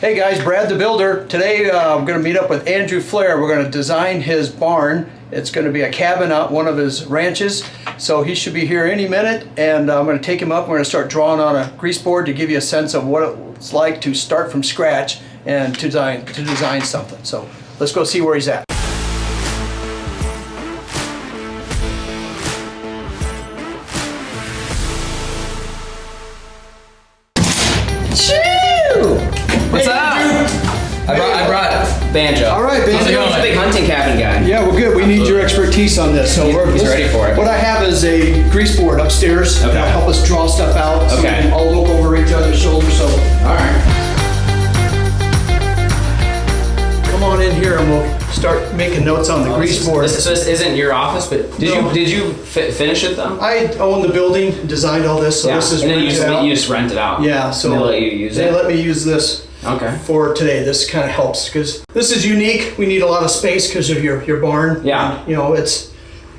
Hey guys, Brad the Builder. Today I'm going to meet up with Andrew Flair. We're going to design his barn. It's going to be a cabin out one of his ranches. So he should be here any minute, and I'm going to take him up. We're going to start drawing on a grease board to give you a sense of what it's like to start from scratch and to design something. So let's go see where he's at. What's up? I brought Banjo. All right, Banjo. He's a big hunting cabin guy. Yeah, well, good. We need your expertise on this. So he's ready for it. What I have is a grease board upstairs. Okay. That'll help us draw stuff out. So Okay. we can all look over each other's shoulders. So, All right. come on in here and we'll start making notes on the grease board. This isn't your office, but did you finish it though? I own the building, designed all this, so Yeah. this is And then you rented just, out. you just rent it out. Yeah, so And they let you use they it. let me use this Okay. for today. This kind of helps because this is unique. We need a lot of space because of your barn. Yeah. You know, it's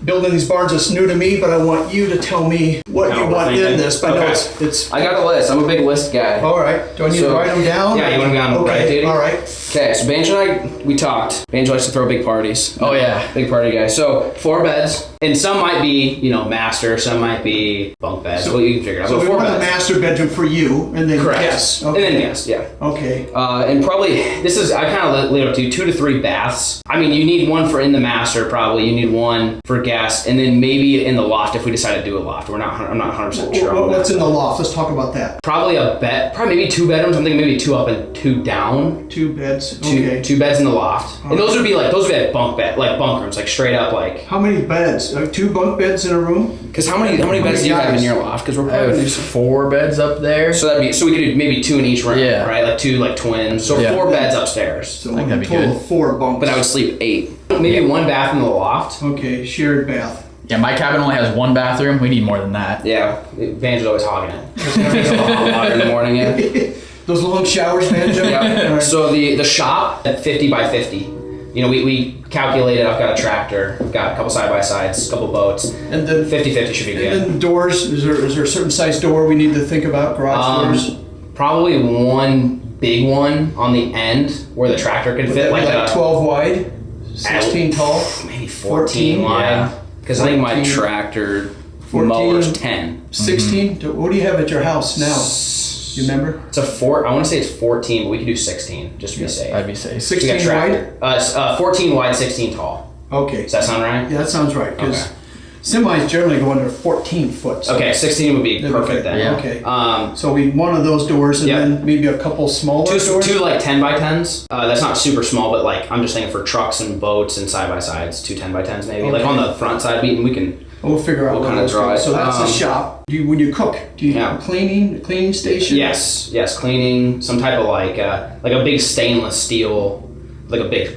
building these barns is new to me, but I want you to tell me what Kinda you what want we're in thinking. this. But I know Okay. it's I got a list. I'm a big list guy. all right. Do I need to So- write them down? Yeah, you want to go on okay. right duty? All right. Okay, so Banjo and I, we talked. Banjo likes to throw big parties. Oh, yeah. Big party guy. So 4 beds, and some might be, master, some might be bunk beds. Well, you can figure it out. So But we 4 want beds. the master bedroom for you, and then Correct. guests. And then guests, yeah. Okay. And probably, I kind of laid it up to 2 to 3 baths. I mean, you need one for in the master, probably. You need one for guests, and then maybe in the loft if we decide to do a loft. I'm not 100% sure on What's that. in the loft? Let's talk about that. Probably maybe 2 bedrooms. I'm thinking maybe 2 up and 2 down. 2 beds. Two, Okay. 2 beds in the loft. And those would be like bunk rooms, like straight up like. How many beds? 2 bunk beds in a room? Because how many beds do you have in your loft? Because we're I probably gonna do have some. 4 beds up there. So we could do maybe 2 in each room, Yeah. right? Like 2 like twins. So Yeah. 4 beds upstairs. So I think that'd be total good. of 4 bunks. But I would sleep 8. Maybe 1 bath in the loft. Okay, shared bath. Yeah, my cabin only has 1 bathroom. We need more than that. Yeah, Banjo's always hogging it. Makes a lot of water in the morning. Yeah. Those long showers, Banjo? Yeah. All right. So the shop at 50 by 50. We calculated. I've got a tractor, I've got a couple side by sides, a couple boats. And then 50-50 should be good. And then doors. Is there a certain size door we need to think about? Garage doors. Probably 1 big one on the end where the tractor can Would fit, that be like a 12 wide, 16 tall. maybe 14, 14 wide. yeah. Because I think my 14, tractor 14. mower's 10. 16. What do you have at your house now? You remember? It's a 4. I want to say it's 14, but we could do 16 just to be safe. I'd be safe. We got 16 wide. tractor. 14 wide, 16 tall. Okay. Does that sound right? Yeah, that sounds right. Because Okay. semis generally go under 14 foot. So Okay, 16 would be perfect then. Yeah. Okay. Um, So we one of those doors, and Yeah. then maybe a couple smaller doors. two like 10 by 10s. That's not super small, but like I'm just thinking for trucks and boats and side by sides, 2 10 by 10s maybe. Like Okay. on the front side, we can. We'll figure out We'll what kinda those draw go. it. So that's the shop. When you cook, do you Yeah. have a cleaning station? Yes, cleaning, some type of like a big stainless steel, like a big,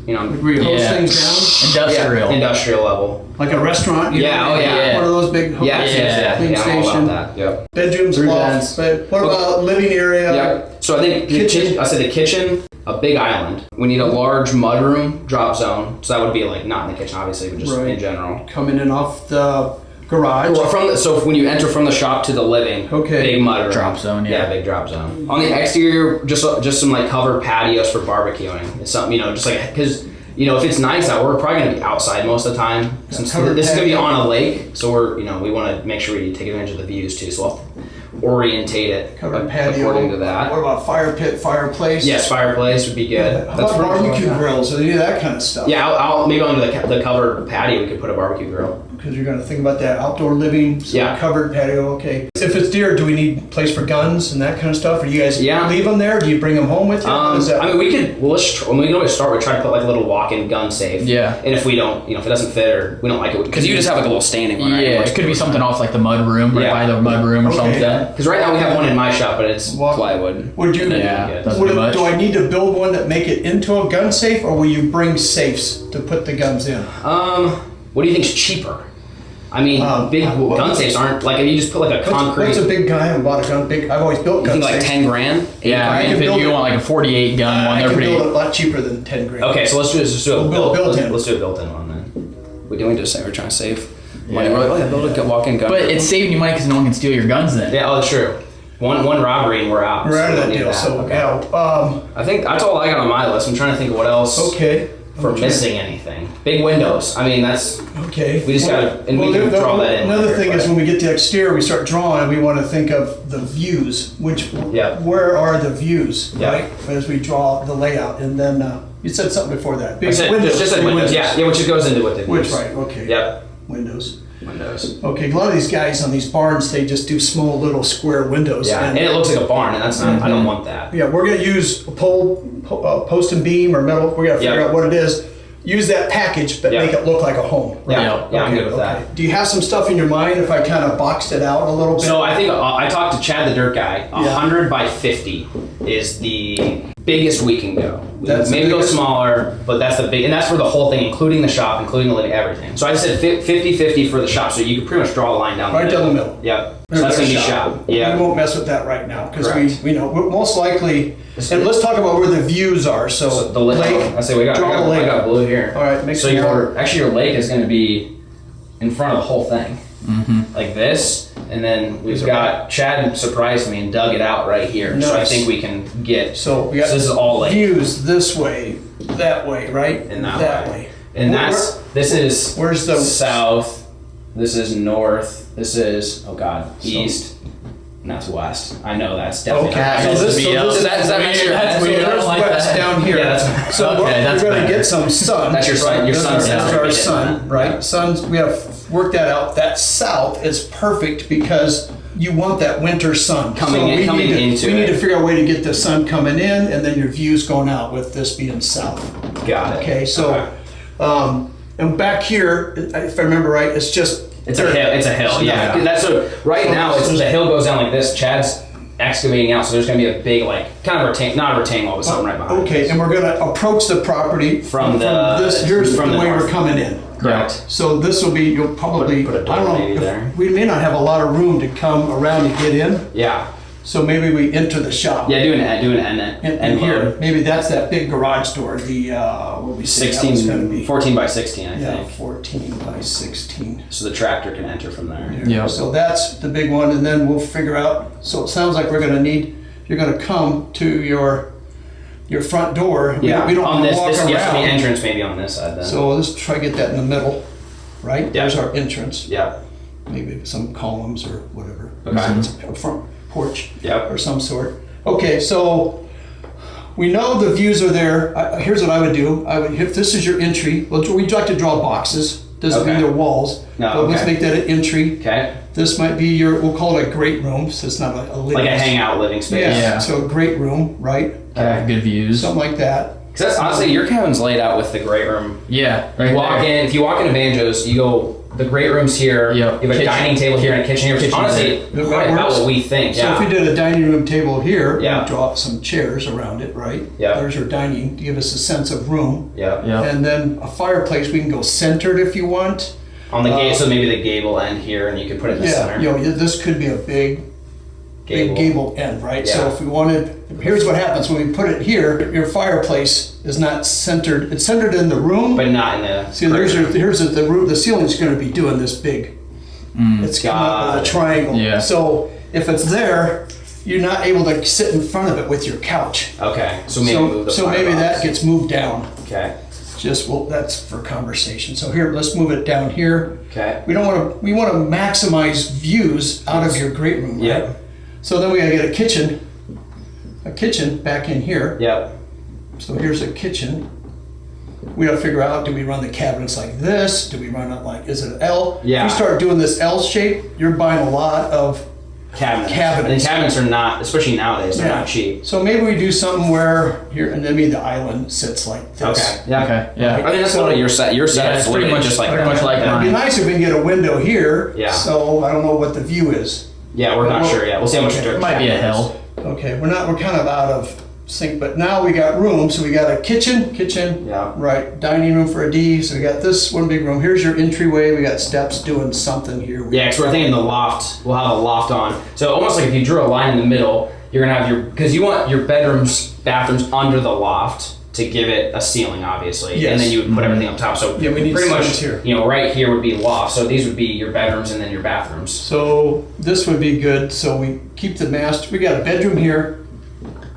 Where you hose Yeah. things down, Industrial. industrial level. like a restaurant. You Yeah, know, oh, yeah. One of those big hose Yeah, clean I'm all station. about that. Yep. Bedrooms, 3 loft. beds. But what about living area? Yep. So I think Kitchen. I said the kitchen, a big island. We need a large mudroom drop zone. So that would be like not in the kitchen, obviously, but just Right. in general. Coming in off the garage. Well, so when you enter from the shop to the living, Okay. big mud room. Drop zone, yeah. big drop zone. On the exterior, just some like covered patios for barbecuing. It's something just like because if it's nice out, we're probably gonna be outside most of the time. Since covered this is gonna be patio. on a lake, so we want to make sure we take advantage of the views too. So we'll orientate it Covered patio. according to that. What about fire pit, fireplace? Yes, fireplace would be good. How about barbecue grills? Any of that kind of stuff? Yeah, I'll maybe under the covered patio we could put a barbecue grill. Because you're going to think about that outdoor living, so Yeah. covered patio. Okay. If it's deer, do we need a place for guns and that kind of stuff? Or do you guys Yeah. leave them there? Do you bring them home with you? How does that- I mean, we could. Well, we can always start with trying to put like a little walk-in gun safe. Yeah. And if we don't, if it doesn't fit or we don't like it, because you just have like a little standing one. Right? Yeah, it could be something off like the mud room, right Yeah. by the mud room or Okay. something. Because right now we have one in my shop, but it's Well, plywood. Would you? Yeah, good. doesn't do much. Do I need to build one that make it into a gun safe, or will you bring safes to put the guns in? What do you think's cheaper? I mean, big gun safes aren't like if you just put like a concrete. What's a big gun? I haven't bought a gun. I've always built you gun think like safes. 10 grand? Yeah, I I mean, can if build you it. want like a 48 gun one, I they're can pretty. build it a lot cheaper than 10 grand. Okay, so let's do a We'll build in. Let's do a built-in one then. We doing just say we're trying to save money. We're like, build a walk-in gun. But it's saving you money because no one can steal your guns then. yeah, oh, that's true. One robbery and we're out. We're out of we that don't need deal. So Okay. yeah. I think that's all I got on my list. I'm trying to think of what else Okay. for missing anything. Big windows. I mean, that's Okay. we just gotta and we can draw that in. Another later, thing is but- when we get to exterior, we start drawing. We want to think of the views. Yeah. Where are the views? Yeah. Right. As we draw the layout, and then you said something before that. I Big said, windows. just big windows. Yeah, which goes into what the Which views. right? Okay. Yep. Windows. Windows. Okay. A lot of these guys on these barns, they just do small little square windows. Yeah, and it looks like a barn, and that's not. I don't want that. Yeah, we're gonna use a post and beam or metal. We're gonna figure Yep. out what it is. Use that package, but Yep. make it look like a home. Yeah, I'm good with that. Do you have some stuff in your mind if I kind of boxed it out a little bit? So I think I talked to Chad, the dirt guy. Yeah. 100 by 50 is the biggest we can go. That's the Maybe go biggest? smaller, but that's the big, and that's for the whole thing, including the shop, including the living, everything. So I said 50-50 for the shop, so you could pretty much draw a line down Right the middle. down the middle. Yep. So that's gonna be shop. Yeah. We won't mess with that right now because Correct. we know we're most likely. And let's talk about where the views are. So, So the lake. I say we got. Draw the I lake. got blue here. All right, make So some your water. actually your lake is going to be in front of the whole thing, like this, and then we've These are got Chad surprised me and dug it out right here. So I Nice. think we can get. So we got this is all lake. views this way, that way, right? And that way. And Where- this is Where's the south. This is north. This is east. And that's west. I know that's definitely. Okay, not- so this- so this does that make sense? That's weird. I don't there's like west that. down here. Yeah, that's so okay, we're that's gonna better. get some sun. That's your sun- right? your This sun's is down. our Yeah. sun, right? Sun's. We have worked that out. That south is perfect because you want that winter sun Coming in- we coming need to, into We need it. to figure out a way to get the sun coming in, and then your views going out with this being south. Got it. Okay, so. Okay. And back here, if I remember right, it's just It's a hill. It's a hill. Yeah. Yeah. That's so. Right now, it's the hill goes down like this. Chad's excavating out, so there's gonna be a big kind of not a retaining wall, but something right behind. Okay, and we're gonna approach the property From this. Here's from the the way north. we're coming in. Correct. So this will be. You'll probably. Put a door I don't maybe know. there. We may not have a lot of room to come around and get in. Yeah. So maybe we enter the shop. Yeah. Do an end And here, maybe that's that big garage door. The what we say that was gonna be. 14 by 16, I Yeah, think. 14 by 16. So the tractor can enter from there. Yeah. So that's the big one, and then we'll figure out. So it sounds like you're gonna come to your front door. Yeah. We don't on want to this, walk this around. yes, the entrance maybe on this side then. So let's try to get that in the middle, right? Yeah. There's our entrance. yeah. Maybe some columns or whatever. Okay. It's a front porch. Yep. Or some sort. Okay, so we know the views are there. Here's what I would do. If this is your entry, we'd like to draw boxes. Doesn't mean Okay. they're walls. No, But let's okay. make that an entry. Okay. This might be we'll call it a great room, so it's not a living Like a hangout living space. Yeah. Yeah. So a great room, right? Okay, good views. Something like that. Because that's honestly your cabin's laid out with the great room. Yeah, right You walk there. in. If you walk into Banjo's, you go. The great room's here. Yep. You have a Kitchen. dining table here and a kitchen here. Which is Kitchen's honestly there. probably That about works. what we think. So Yeah. if we did a dining room table here, Yeah. we'd draw some chairs around it, right? Yeah. There's your dining to give us a sense of room. yeah. Yeah. And then a fireplace, we can go centered if you want. On the gate, so maybe the gable end here, and you could put it in the Yeah, center. you know, this could be a big gable end, right? So Yeah. if we wanted, here's what happens when we put it here, your fireplace is not centered, it's centered in the room. But not in the. See, here's the room, the ceiling's gonna be doing this big. It's come up Got with a it. triangle. Yeah. So if it's there, you're not able to sit in front of it with your couch. Okay, so maybe move the So maybe firebox. that gets moved down. Okay. That's for conversation. So here, let's move it down here. Okay. We want to maximize views out of your great room, right? Yep. So then we gotta get a kitchen back in here. Yep. So here's a kitchen. We gotta figure out, do we run the cabinets like this? Do we run it like, is it an L? Yeah. If you start doing this L shape, you're buying a lot of Cabinets. Cabinets. And cabinets are not, especially nowadays, they're not cheap. So maybe we do something where here, and then maybe the island sits like this. Okay. Yeah. Okay, yeah. I mean, that's what your set. Your set Yeah, is it's pretty literally much- just like pretty that. much like It'd mine. be nice if we can get a window here. Yeah. So I don't know what the view is. Yeah, we're not Well, sure yet. We'll see how much okay. dirt. It might be a cabinet is. hill. Okay, we're kind of out of sync, but now we got room. So we got a kitchen, Yeah. right, dining room for a D. So we got this one big room. Here's your entryway. We got steps doing something here. Yeah, because we're thinking the loft. We'll have a loft on. So almost like if you drew a line in the middle, you're gonna have because you want your bedrooms, bathrooms under the loft. to give it a ceiling, obviously, Yes. and then you would put everything up top. So Yeah, we need pretty much ceilings here. You know, right here would be loft. So these would be your bedrooms and then your bathrooms. So this would be good. So we keep the master. We got a bedroom here,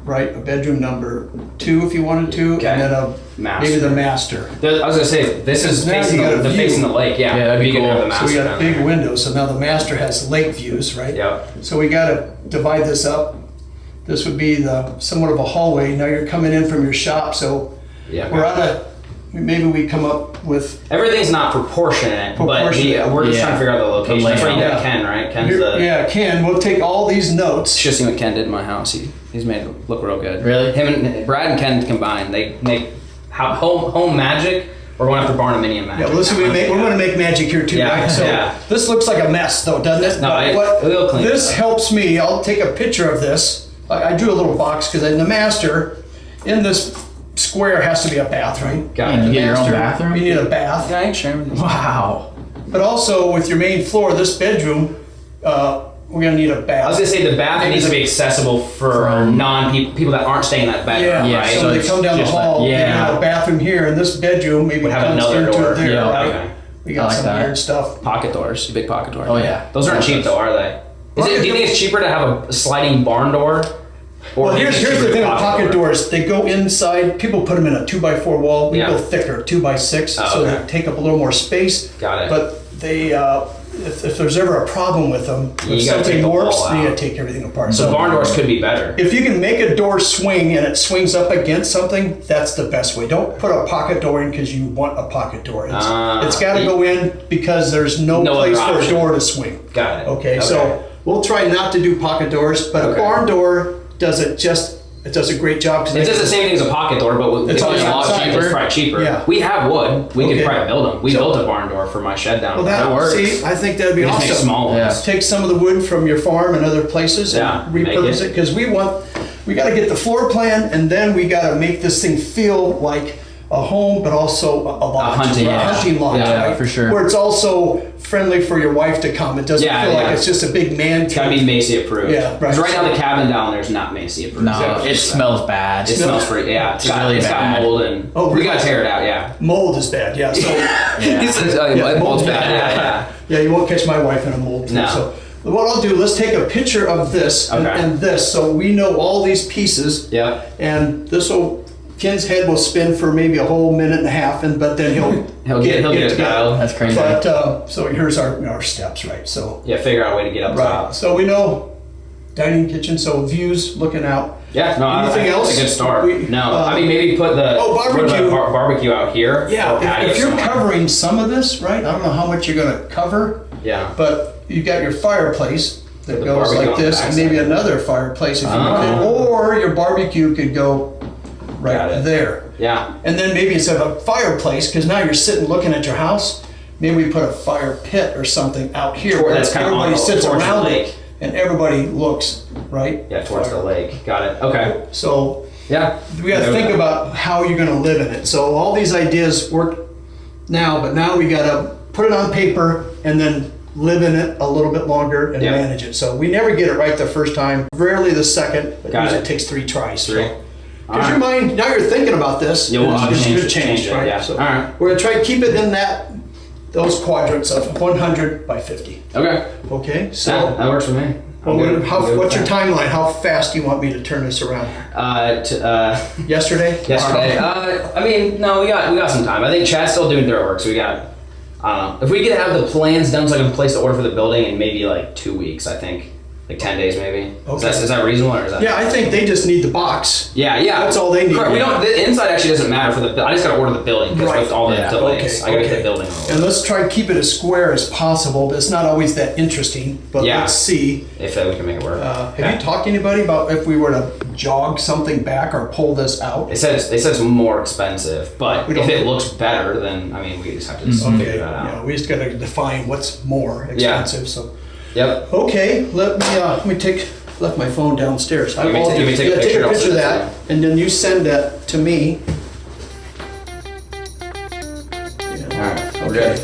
right? A bedroom number 2 if you wanted to, Okay. and then Master. maybe the master. I was gonna say this is Now facing you got a the view. facing the lake. Yeah, Yeah, that'd be you could have cool. the master So we got a down big there. window. So now the master has lake views, right? Yep. So we got to divide this up. This would be the somewhat of a hallway. Now you're coming in from your shop, so Yeah. we're on a. Maybe we come up with. Everything's not proportionate, but we're just Yeah. trying to figure out the location. That's why you layout. got Ken, right? Ken's the. Yeah, Ken. We'll take all these notes. Should have seen what Ken did in my house. He's made it look real good. Really? Him and Brad and Ken combined, they make home magic. We're going after Barnuminium magic. Yeah, listen, we're going to make magic here too, Yeah, right? So yeah. this looks like a mess, though, doesn't it? No, But it'll clean this it up. helps me. I'll take a picture of this. I drew a little box because in the master, in this square has to be a bathroom. Got And it. you get your own Master, bathroom? You need a bath. Yeah, I ain't sharing with you. Wow. But also with your main floor, this bedroom, we're gonna need a bath. I was gonna say the bathroom needs to be accessible for From- people that aren't staying in that bedroom, Yeah, right? so so they it's come down the just like- hall, they yeah. have a bathroom here, and this bedroom maybe Would have comes another into door. it there, Yeah. right? Okay. We I got like some that. weird stuff. Pocket doors, big pocket doors. Oh, yeah. Those aren't cheap though, are they? Do you think it's cheaper to have a sliding barn door? Or Well, do you here's think it's the cheaper thing to with pocket door? doors. They go inside. People put them in a 2x4 wall. We Yeah. go thicker, 2x6, Oh, so okay. they take up a little more space. Got it. But they, if there's ever a problem with them, You if gotta take something the warps, wall you out. gotta take everything apart. So barn doors could be better. if you can make a door swing and it swings up against something, that's the best way. Don't put a pocket door in because you want a pocket door. It's got to go in because there's no No other place for a option. door to swing. Got it. Okay, so we'll try not to do pocket doors, but a Okay. barn door does it does a great job. It does the same thing as a pocket door, but It's if on it's the a lot outside. cheaper. It's probably cheaper. Yeah. We have wood. We Okay. could probably build them. We So- built a barn door for my shed down Well, there. that works. See, I think that'd be We just make awesome. small Yeah. ones. Take some of the wood from your farm and other places Yeah, and make repurpose it. it because we got to get the floor plan and then we got to make this thing feel like a home, but also a lodge, hunting lodge. hunting lodge, Yeah, right? for sure. Where it's also friendly for your wife to come. It doesn't Yeah, feel yeah. like it's just a big man It's gotta be cave. Macy approved. Yeah, right. Because right now the cabin down there's not Macy approved. No, So it smells bad. It smells pretty. Yeah, it's got really bad. mold and Oh, we really? gotta tear it out. Yeah. Mold is bad, yeah. So Yeah. Yeah, mold's mold. bad. Yeah. yeah, you won't catch my wife in a mold. Too. No. So what I'll do, let's take a picture of this Okay. and this, so we know all these pieces. Yep. And this will, Ken's head will spin for maybe a whole minute and a half, but then He'll get it together. dialed. That's crazy. But so here's our steps, right? So Yeah. Figure out a way to get up right, top. so we know dining kitchen, so views looking out. Yeah. No. I Anything think else? It's a good start. We- no. I mean maybe put the barbecue. barbecue out here. Yeah, or patio if you're somewhere. covering some of this, right? I don't know how much you're going to cover, Yeah. but you got your fireplace that Put the goes barbecue like on the this, and maybe backside. another fireplace if you Oh. wanted, or your barbecue could go Got right it. there. Yeah. And then maybe instead of a fireplace, because now you're sitting looking at your house, maybe we put a fire pit or something out here Toward- where that's kinda everybody on the- sits towards the around lake. it and everybody looks, right? Yeah. Towards the lake. Got it. Okay. So Yeah. we got to think about how you're going to live in it. So all these ideas work now, but now we got to put it on paper and then live in it a little bit longer and Yeah. manage it. So we never get it right the first time, rarely the second, but Got usually it. it takes 3 tries. Three. Because your mind, now you're thinking about this, Yeah, we'll it's change gonna it, change it, right? yeah. So All right. we're gonna try to keep it in those quadrants of 100 by 50. Okay. Okay, so Yeah, that works for me. I'm good. I'm good what's your with that. timeline? How fast do you want me to turn this around? Yesterday. Yesterday? I mean, no, we got some time. I think Chad's still doing dirt work, so we got. I don't know. If we could have the plans done, so I can place the order for the building in maybe like 2 weeks, I think, like 10 days maybe. Okay. Is that reasonable or is that? Yeah, I think they just need the box. Yeah. That's all they need. Correct. We don't. The inside actually doesn't matter for the. I just gotta order the building because Right. with all the Yeah. delays, I gotta get the building. And let's try to keep it as square as possible. It's not always that interesting, but Yeah. let's see. If we can make it work. Have you talked to anybody about if we were to jog something back or pull this out? They said it's more expensive, but We if don't- it looks better, then I mean we just have to Okay, figure that out. yeah, we just gotta define what's more Yeah. expensive, so. Yep. Okay, let me left my phone downstairs. You may take a Yeah, picture, I'll of send it to that, and then you send that to me. All right. We're good.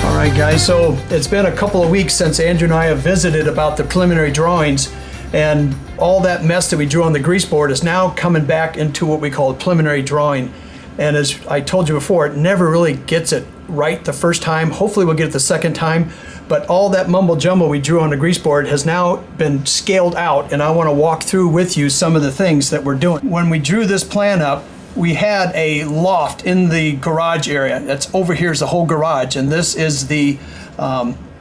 All right, guys, so it's been a couple of weeks since Andrew and I have visited about the preliminary drawings. And all that mess that we drew on the grease board is now coming back into what we call a preliminary drawing. And as I told you before, it never really gets it right the first time. Hopefully we'll get it the second time. But all that mumbo jumbo we drew on the grease board has now been scaled out, and I want to walk through with you some of the things that we're doing. When we drew this plan up, we had a loft in the garage area. That's over here is the whole garage, and this is the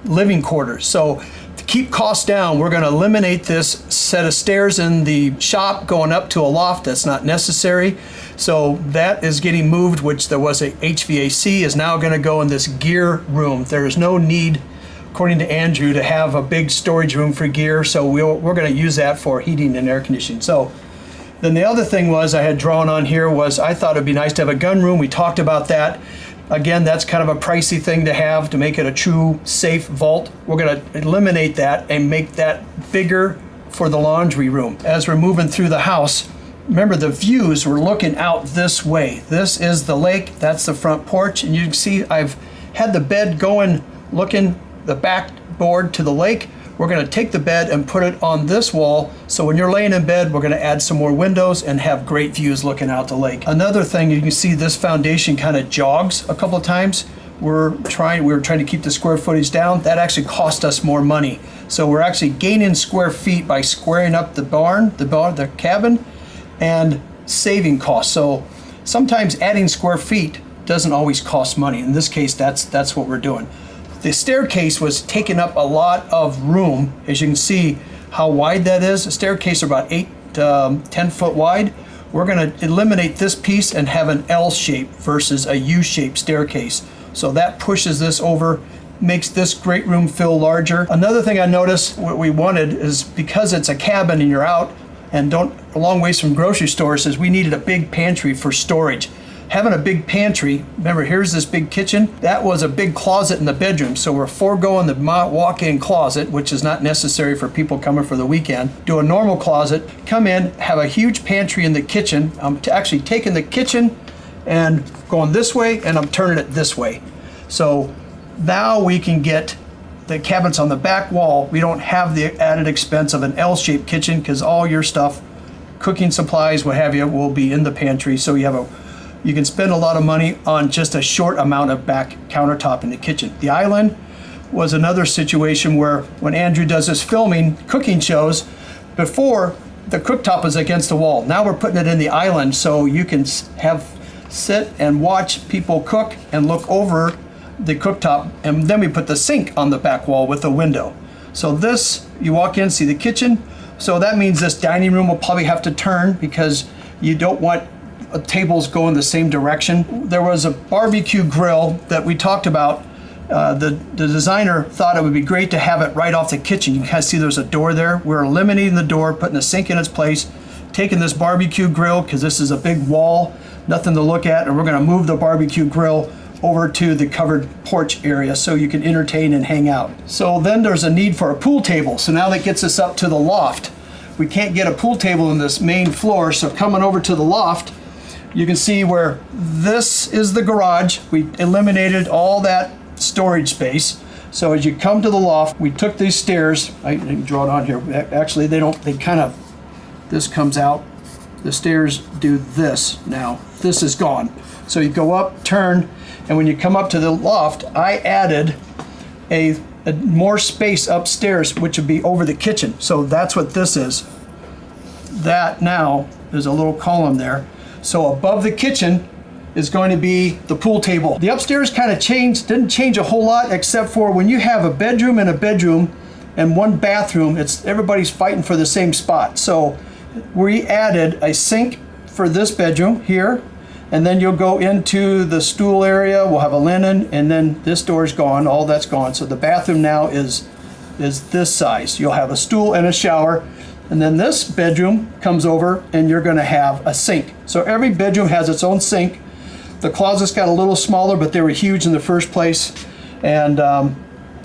living quarters. So to keep costs down, we're going to eliminate this set of stairs in the shop going up to a loft that's not necessary. So that is getting moved, which there was a HVAC is now going to go in this gear room. There is no need, according to Andrew, to have a big storage room for gear, so we're going to use that for heating and air conditioning. So then the other thing was I had drawn on here was I thought it'd be nice to have a gun room. We talked about that. Again, that's kind of a pricey thing to have to make it a true safe vault. We're going to eliminate that and make that bigger for the laundry room. As we're moving through the house, remember the views, we're looking out this way. This is the lake, that's the front porch, and you can see I've had the bed going looking the backboard to the lake. We're going to take the bed and put it on this wall, so when you're laying in bed, we're going to add some more windows and have great views looking out the lake. Another thing, you can see this foundation kind of jogs a couple of times. We were trying to keep the square footage down. That actually cost us more money. So we're actually gaining square feet by squaring up the barn, the cabin, and saving costs. So sometimes adding square feet doesn't always cost money. In this case, that's what we're doing. The staircase was taking up a lot of room. As you can see how wide that is. The staircase is about 8 to 10 foot wide. We're going to eliminate this piece and have an L shape versus a U-shaped staircase. So that pushes this over, makes this great room feel larger. Another thing I noticed what we wanted is because it's a cabin and you're out and a long ways from grocery stores, is we needed a big pantry for storage. Having a big pantry, remember here's this big kitchen, that was a big closet in the bedroom, so we're foregoing the walk-in closet, which is not necessary for people coming for the weekend. Do a normal closet, come in, have a huge pantry in the kitchen. I'm actually taking the kitchen and going this way, and I'm turning it this way. So now we can get the cabinets on the back wall. We don't have the added expense of an L-shaped kitchen because all your stuff, cooking supplies, what have you, will be in the pantry. So you can spend a lot of money on just a short amount of back countertop in the kitchen. The island was another situation where when Andrew does his filming, cooking shows, before the cooktop is against the wall. Now we're putting it in the island so you can sit and watch people cook and look over the cooktop, and then we put the sink on the back wall with a window. So this, you walk in, see the kitchen. So that means this dining room will probably have to turn because you don't want tables go in the same direction. There was a barbecue grill that we talked about. The designer thought it would be great to have it right off the kitchen. You can kind of see there's a door there. We're eliminating the door, putting the sink in its place, taking this barbecue grill, because this is a big wall, nothing to look at, and we're going to move the barbecue grill over to the covered porch area so you can entertain and hang out. So then there's a need for a pool table. So now that gets us up to the loft. We can't get a pool table in this main floor, so coming over to the loft, you can see where this is the garage. We eliminated all that storage space. So as you come to the loft, we took these stairs. I can draw it on here. Actually, this comes out. The stairs do this now. This is gone. So you go up, turn, and when you come up to the loft, I added a more space upstairs, which would be over the kitchen. So that's what this is. That now, there's a little column there. So above the kitchen is going to be the pool table. The upstairs kind of didn't change a whole lot, except for when you have a bedroom and one bathroom, everybody's fighting for the same spot. So we added a sink for this bedroom here, and then you'll go into the stool area. We'll have a linen, and then this door's gone, all that's gone. So the bathroom now is this size. You'll have a stool and a shower. And then this bedroom comes over and you're gonna have a sink. So every bedroom has its own sink. The closets got a little smaller, but they were huge in the first place. And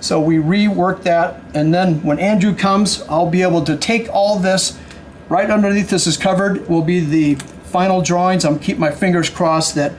so we reworked that. And then when Andrew comes, I'll be able to take all this, right underneath this is covered, will be the final drawings. I'm keeping my fingers crossed that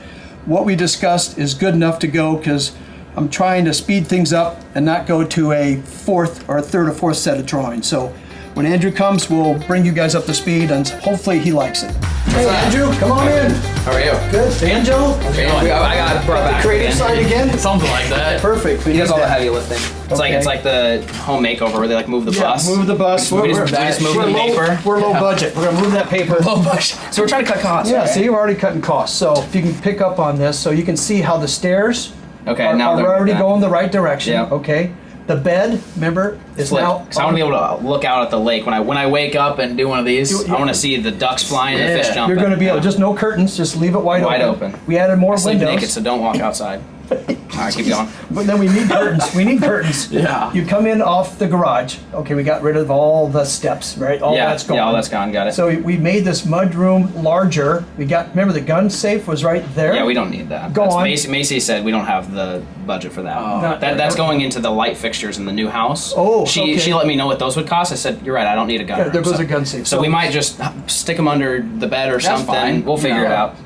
what we discussed is good enough to go, because I'm trying to speed things up and not go to a third or fourth set of drawings. So When Andrew comes, we'll bring you guys up to speed, and hopefully he likes it. Hey, Andrew, come on in. How are you? Good. Banjo? I got brought back. The creative side again? Something like that. Perfect. He does all the heavy lifting. It's like the home makeover where they like move the bus. Move the bus. We just move the paper. We're low budget. We're gonna move that paper. Low budget. So we're trying to cut costs. Yeah, right? so you're already cutting costs. So if you can pick up on this, so you can see how the stairs Okay, now are they're already yeah. going the right direction. Yeah. Okay. The bed, remember, is Flip. now. So I want to be able to look out at the lake when I wake up and do one of these. I want to see the ducks flying and the fish jumping. You're going to be able just no curtains, just leave it wide open. We added more I sleep windows. naked, so don't walk outside. All right, keep going. But then we need curtains. We need curtains. Yeah. You come in off the garage. Okay, we got rid of all the steps, right? All that's gone. Yeah, all that's gone. Got it. So we made this mud room larger. We got, remember the gun safe was right there? Yeah, we don't need that. Go on. Macy said we don't have the budget for that. Not- That's going into the light fixtures in the new house. Oh, she okay. she let me know what those would cost. I said, you're right, I don't need a gun. Yeah, there room." goes a gun safe. So we might just stick them under the bed or something. fine. We'll figure it out.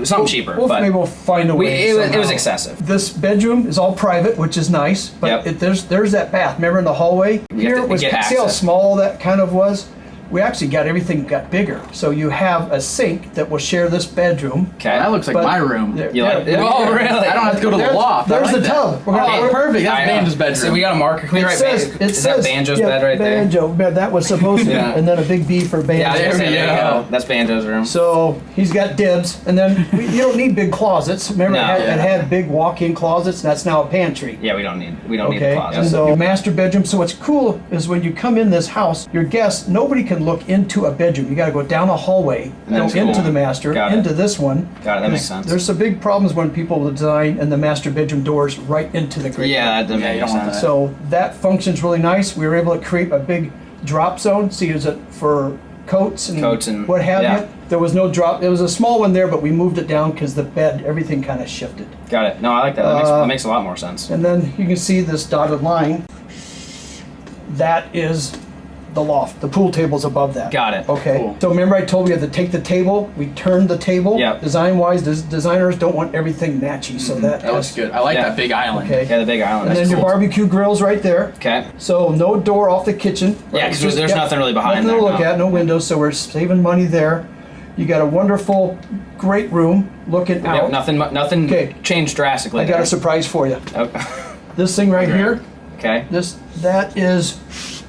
Something cheaper. But Maybe we'll find a way. it was somehow. excessive. This bedroom is all private, which is nice, but Yep. there's that bath. Remember in the hallway? You Here have to was get see how access. small that kind of was? We actually got everything got bigger. So you have a sink that will share this bedroom. Okay. That looks like But- my room. You like it? Oh, really? I don't have to go to the There's- loft. there's I like the that. tub. We're gonna- Oh, perfect. That's I know. Banjo's bedroom. So we got a marker. Can we write is that Banjo's bed right there? Banjo, that was supposed to be, Yeah. and then a big B for Banjo. Yeah, There we there you go. go. That's Banjo's room. So he's got dibs, and then you don't need big closets. Remember, No, it yeah. had big walk-in closets. And that's now a pantry. Yeah, we don't need the Okay, closet. and so master bedroom. So what's cool is when you come in this house, your guests, nobody can look into a bedroom. You got to go down a hallway, go That's into cool. the master, Got it. into this one. Got it, that makes There's- sense. There's some big problems when people design and the master bedroom doors right into the great. Yeah, that doesn't Yeah, you make don't want sense. that. So that functions really nice. We were able to create a big drop zone. So use it for coats and what have yeah. you. There was no drop. It was a small one there, but we moved it down because the bed, everything kind of shifted. Got it. No, I like that. That makes a lot more sense. And then you can see this dotted line. That is the loft. The pool table's above that. Got it. Okay. Cool. So remember I told you we had to take the table, we turned the table. Yep. Design-wise, designers don't want everything matchy, so that That looks good. I like Yeah. that big island. Okay. Yeah, the big island. And then That's your cool. barbecue grill's right there. Okay. So no door off the kitchen. Yeah, because there's Yeah, nothing really behind nothing there. to look at, no windows, so we're saving money there. You got a wonderful, great room looking out. Yep, nothing Okay. changed drastically. I got there. a surprise for you. Oh, This thing right here, okay. that is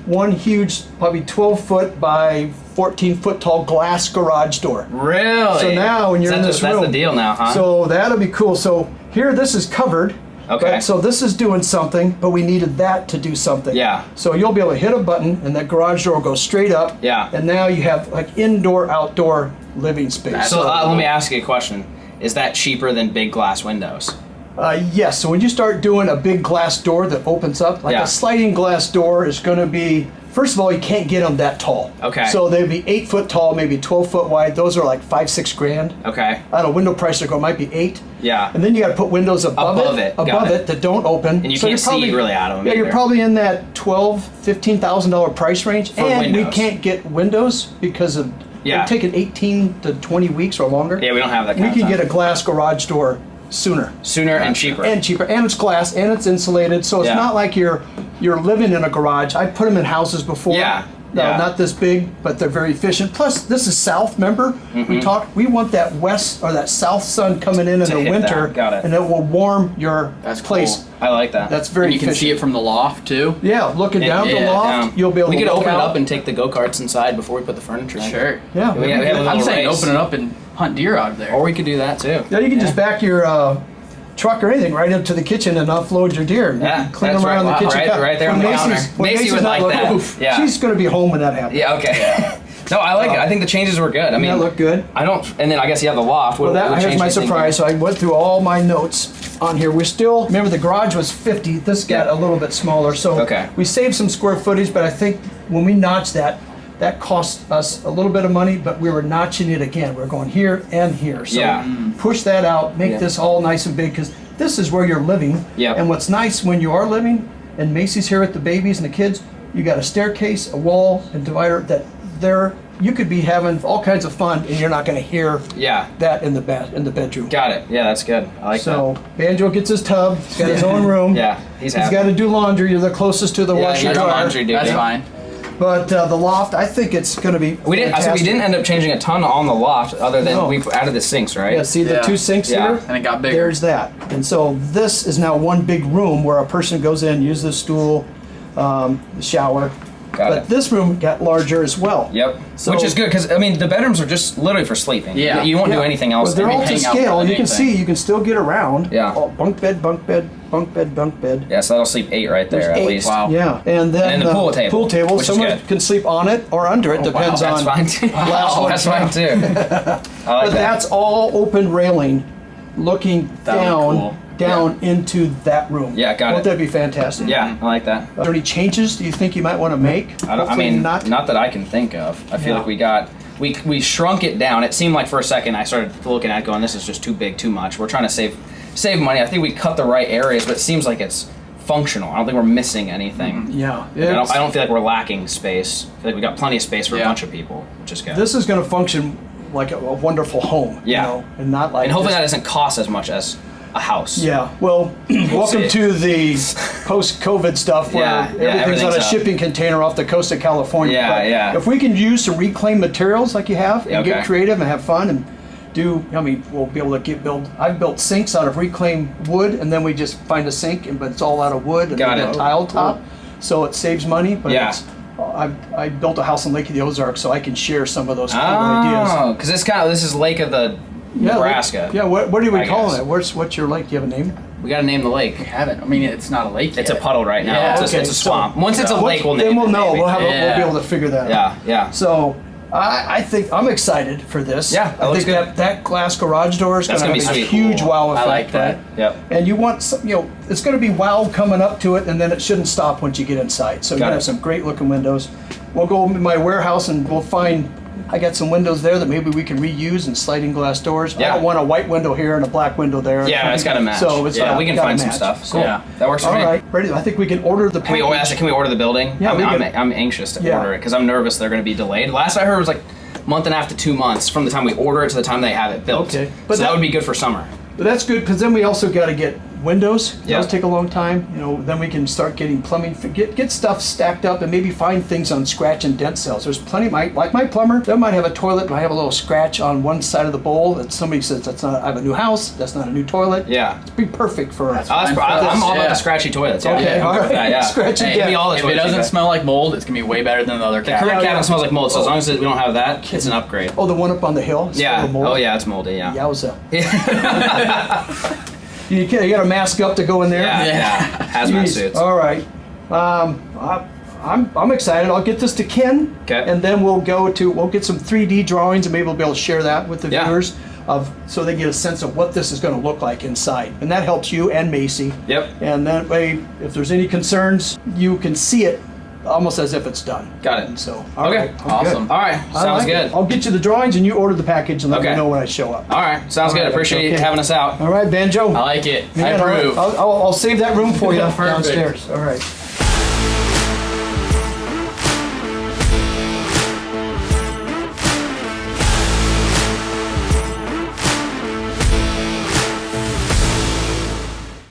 one huge, probably 12-foot by 14-foot tall glass garage door. Really? So now when you're in this room, that's the deal now, huh? So that'll be cool. So here, this is covered. Okay. But, so this is doing something, but we needed that to do something. Yeah. So you'll be able to hit a button, and that garage door will go straight up. Yeah. And now you have like indoor, outdoor living space. So let me ask you a question. Is that cheaper than big glass windows? Yes. So when you start doing a big glass door that opens up, like Yeah. a sliding glass door is going to be. First of all, you can't get them that tall. Okay. So they'd be 8 foot tall, maybe 12 foot wide. Those are like $5-6 grand. Okay. I don't know, window price might be 8. Yeah. And then you got to put windows above Above it got it. that don't open. And you So can't you're see probably- really out of them Yeah, you're either. probably in that $12,000-$15,000 price range, For and we windows. can't get windows because of Yeah. it's taking 18 to 20 weeks or longer. Yeah, we don't have that kind We of can time. get a glass garage door sooner. Sooner and cheaper. And cheaper, and it's glass, and it's insulated, so it's Yeah. not like you're living in a garage. I put them in houses before. Yeah, No, yeah. not this big, but they're very efficient. Plus, this is south. Remember, we talked. We want that west or that south sun coming in To the hit winter, that. Got it. and it will warm your That's place. cool. I like that. That's very And you can efficient. see it from the loft too. Yeah, looking down the Yeah, loft, down. you'll be able We to could look open it out. up and take the go-karts inside before we put the furniture in. Sure. Yeah, We have a I'm little saying race. open it up and hunt deer out there. Or we could do that too. Yeah, you can just back your truck or anything right up to the kitchen and offload your deer. You Yeah, can clean that's them around right. the kitchen. Right- counter. right there When on the Macy's- counter. when Macy Macy's would not like looking, that. oof, Yeah. she's going to be home when that happens. Yeah, okay. No, I like it. I think the changes were good. I mean, that look good? I don't, and then I guess you have the loft. Well, What here's changes my do you think surprise. So I went through all my notes on here. We're still, remember the garage was 50. This got Yeah. a little bit smaller. So Okay. we saved some square footage, but I think when we notched that cost us a little bit of money, but we were notching it again. We're going here and here. So Yeah. push that out, make Yeah. this all nice and big, because this is where you're living. Yep. And what's nice when you are living, and Macy's here with the babies and the kids, you got a staircase, a wall, and divider that there you could be having all kinds of fun, and you're not going to hear Yeah. that in the bedroom. Got it. Yeah, that's good. I like So Banjo gets his tub. He's got his own room. that. Yeah, he's happy. He's got to do laundry. You're the closest to the Yeah, washer you're a dryer. laundry dude. That's Yeah. fine. But the loft, I think it's going to be We didn't. I said we fantastic. didn't end up changing a ton on the loft, other than No. we added the sinks, right? Yeah, see the Yeah. 2 sinks Yeah. here? And it got bigger. There's that. And so this is now one big room where a person goes in, uses the stool, the shower. Got But it. this room got larger as well. Yep. So- Which is good because I mean the bedrooms are just literally for sleeping. Yeah. You won't do anything else. But they're Maybe all to hang out scale. more than You can anything. see, you can still get around. Yeah. Oh, bunk bed, bunk bed, bunk bed, bunk bed. Yeah, so that'll sleep 8 right there There's at 8. least. Wow. Yeah, and then And then the pool table, Pool table. which is Someone good. can sleep on it or under it. Depends That's on. fine too. Last one. That's fine too. I like But that. that's all open railing, looking That would be down, cool. down into that room. Yeah, got Won't it. that be fantastic? Yeah, I like that. Are there any changes do you think you might want to make? I Hopefully mean, not. not that I can think of. I feel Yeah. like we shrunk it down. It seemed like for a second I started looking at it going, this is just too big, too much. We're trying to save money. I think we cut the right areas, but it seems like it's functional. I don't think we're missing anything. Yeah. I don't feel like we're lacking space. I feel like we got plenty of space for a Yeah. bunch of people, which is good. This is going to function like a wonderful home. Yeah. You know, and not like. and hopefully that just- doesn't cost as much as a house. Yeah. Well, welcome see. to the post-COVID stuff where Yeah, yeah, everything's on a everything's up. shipping container off the coast of California. Yeah, But yeah. If we can use some reclaimed materials like you have and Okay. get creative and have fun and do, I mean, we'll be able to build. I've built sinks out of reclaimed wood, and then we just find a sink, but it's all out of wood and Got then it. a tile top, so it saves money. But Yeah. it's, I built a house in Lake of the Ozarks, so I can share some of those cool ideas. Oh, because this is Lake of the Nebraska. Yeah, what are we I calling guess. it? What's your lake? Do you have a name? We got to name the lake. We haven't. I mean, it's not a lake It's a yet. puddle right now. Yeah. It's a swamp. Once it's a What- lake, we'll then name we'll it. know. maybe. We'll have. We'll Yeah. be able to figure that out. Yeah. So I think I'm excited for this. Yeah, that I looks think good. that glass garage door is going That's to gonna have be a sweet. huge Cool. wow I effect. like that. right? Yep. And you want some, it's going to be wow coming up to it, and then it shouldn't stop once you get inside. So you're Got going to it. have some great looking windows. We'll go in my warehouse and we'll find. I got some windows there that maybe we can reuse and sliding glass doors. I Yeah. don't want a white window here and a black window there. Yeah, it's got to match. So it's yeah, we can gotta find some match. stuff. Cool. Yeah. That works for All me. right, ready. I think we can order the Can we, package. can we order the building? Yeah, we can. I'm anxious to Yeah. order it because I'm nervous they're going to be delayed. Last I heard was like a month and a half to 2 months from the time we order it to the time they have it built. Okay. But But so that- that would be good for summer. But that's good because then we also got to get windows. Yeah. Those take a long time. Then we can start getting plumbing. Get stuff stacked up and maybe find things on scratch and dent cells. There's plenty. Like my plumber, that might have a toilet, might have a little scratch on one side of the bowl that somebody says that's not. I have a new house. That's not a new toilet. Yeah. It'd be perfect for us. Fine for I'm this, all about yeah. the scratchy toilets. Yeah. Okay, I'm all good with right. that, yeah. Scratch and Hey, give me dent. all the If it toilets you doesn't got. smell like mold, it's gonna be way better than the other The cat. current Yeah, cabin yeah. smells like mold, so as long as we don't have that, it's an upgrade. Oh, the one up on the hill. It's Yeah. full of mold? Oh yeah, it's moldy. Yeah. Yowza. You got to mask up to go in there. Yeah. Yeah. Hazmat Jeez. suits. All right. I'm excited. I'll get this to Ken. Okay. And then we'll get some 3D drawings and maybe we'll be able to share that with the Yeah. viewers so they get a sense of what this is going to look like inside. And that helps you and Macy. Yep. And that way, if there's any concerns, you can see it almost as if it's done. Got it. And so, Okay. all right, I'm Awesome. good. All right. I Sounds like it. good. I'll get you the drawings and you order the package and let me Okay. know when I show up. All right. Sounds All good. right, Appreciate you okay. having us out. All right, Banjo. I like it. I Man, approve. I'll save that room for you Perfect. downstairs. All right.